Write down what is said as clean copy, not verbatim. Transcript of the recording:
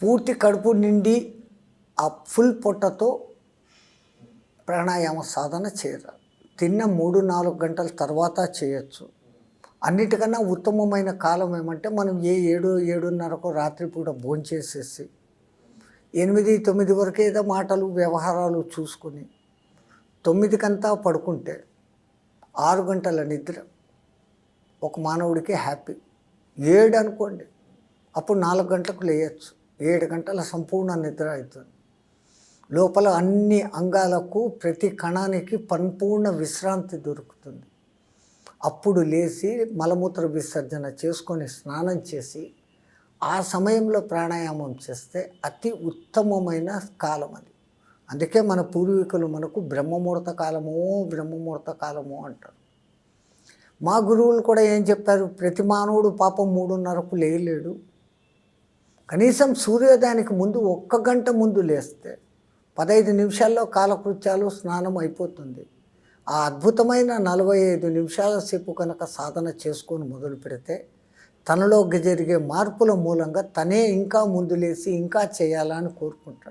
పూర్తి కడుపు నిండి ఆ ఫుల్ పొట్టతో ప్రాణాయామ సాధన చేయరు. తిన్న 3-4 గంటల తర్వాత చేయొచ్చు. అన్నిటికన్నా ఉత్తమమైన కాలం ఏమంటే మనం 7-7:30కో రాత్రిపూట భోంచేసేసి 8-9 వరకు ఏదో మాటలు వ్యవహారాలు చూసుకొని 9కంతా పడుకుంటే 6 గంటల నిద్ర ఒక మానవుడికి హ్యాపీ. 7 అనుకోండి, అప్పుడు 4 గంటలకు లేయచ్చు. 7 గంటల సంపూర్ణ నిద్ర అవుతుంది. లోపల అన్ని అంగాలకు ప్రతి కణానికి పరిపూర్ణ విశ్రాంతి దొరుకుతుంది. అప్పుడు లేచి మలమూత్ర విసర్జన చేసుకొని స్నానం చేసి ఆ సమయంలో ప్రాణాయామం చేస్తే అతి ఉత్తమమైన కాలం అది. అందుకే మన పూర్వీకులు మనకు బ్రహ్మముహూర్త కాలము అంటారు. మా గురువులు కూడా ఏం చెప్పారు, ప్రతి మానవుడు పాపం 3:30కు లేయలేడు. కనీసం సూర్యోదయానికి ముందు 1 గంట ముందు లేస్తే 15 నిమిషాల్లో కాలకృత్యాలు స్నానం అయిపోతుంది. ఆ అద్భుతమైన 45 నిమిషాల సేపు కనుక సాధన చేసుకొని మొదలు పెడితే తనలో జరిగే మార్పుల మూలంగా తనే ఇంకా ముందు లేచి ఇంకా చేయాలని కోరుకుంటాడు.